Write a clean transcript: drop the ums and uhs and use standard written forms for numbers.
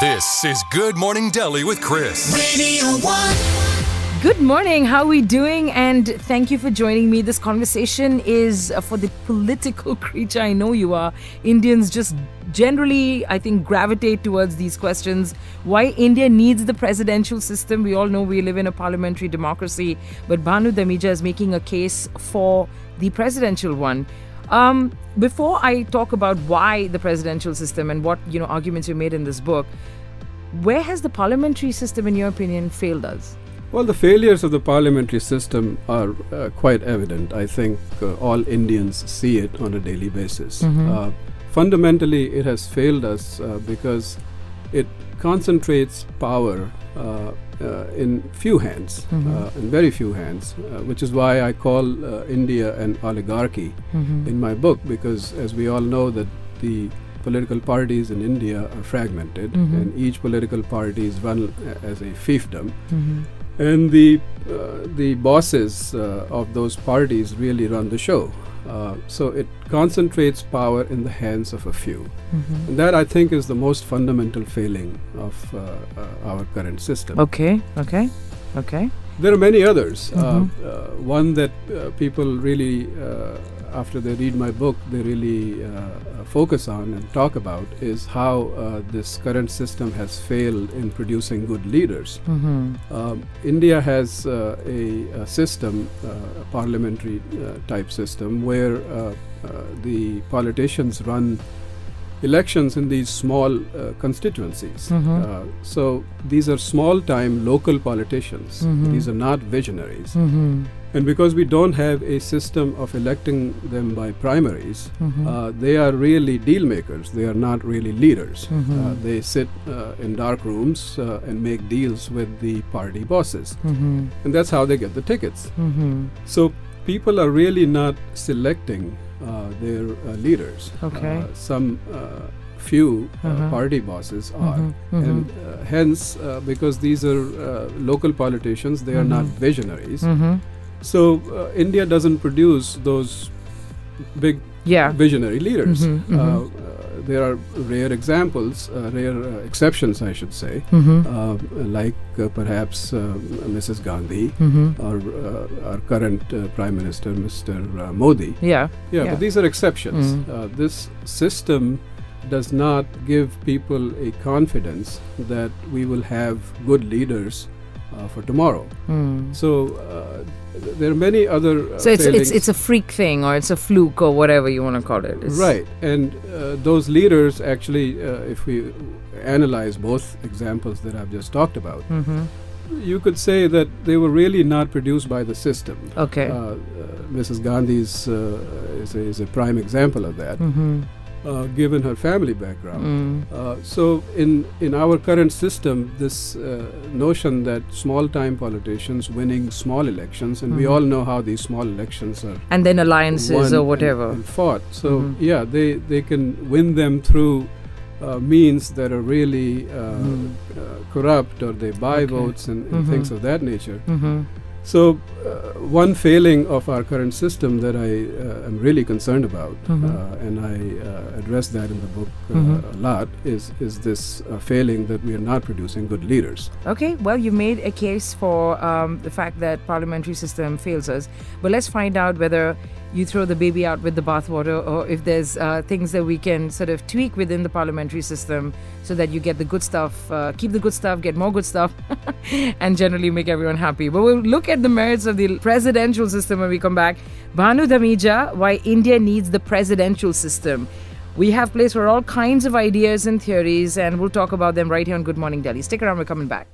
This is Good Morning Delhi with Chris. Radio 1. Good morning. How are we doing? And thank you for joining me. This conversation is for the political creature I know you are. Indians just generally, I think, gravitate towards these questions. Why India needs the presidential system. We all know we live in a parliamentary democracy. But Bhanu Dhamija is making a case for the presidential one. Before I talk about why the presidential system and what arguments you made in this book, where has the parliamentary system, in your opinion, failed us? Well, the failures of the parliamentary system are quite evident. I think all Indians see it on a daily basis. Fundamentally, it has failed us because it concentrates power in few hands, in very few hands, which is why I call India an oligarchy in my book, because as we all know that the political parties in India are fragmented and each political party is run as a fiefdom. And the bosses of those parties really run the show. So it concentrates power in the hands of a few. And that, I think, is the most fundamental failing of our current system. Okay. There are many others. One that people really, after they read my book, they really focus on and talk about is how this current system has failed in producing good leaders. India has a system, a parliamentary type system, where the politicians run elections in these small constituencies. So these are small-time local politicians. These are not visionaries. And because we don't have a system of electing them by primaries, they are really deal makers. They are not really leaders. They sit in dark rooms and make deals with the party bosses. And that's how they get the tickets. So people are really not selecting their leaders. Some few party bosses are. And hence, because these are local politicians, they are not visionaries. So India doesn't produce those big visionary leaders. There are rare examples, rare exceptions, I should say, like perhaps Mrs. Gandhi or our current Prime Minister, Mr. Modi. But these are exceptions. This system does not give people a confidence that we will have good leaders for tomorrow. So there are many other so it's a freak thing, or it's a fluke, or whatever you want to call it. Right. And those leaders actually, if we analyze both examples that I've just talked about, you could say that they were really not produced by the system. Mrs. Gandhi is a prime example of that. Given her family background. So in our current system, this notion that small-time politicians winning small elections, and we all know how these small elections are, and then alliances or whatever, and fought. So they can win them through means that are really corrupt, or they buy votes and things of that nature. So one failing of our current system that I am really concerned about, and I address that in the book a lot, is this failing that we are not producing good leaders. Okay, well, you made a case for the fact that parliamentary system fails us, but let's find out whether you throw the baby out with the bathwater, or if there's things that we can sort of tweak within the parliamentary system so that you get the good stuff, keep the good stuff, get more good stuff, and generally make everyone happy. But we'll look at the merits of the presidential system when we come back. Bhanu Dhamija, why India needs the presidential system. We have place for all kinds of ideas and theories, and we'll talk about them right here on Good Morning Delhi. Stick around, we're coming back.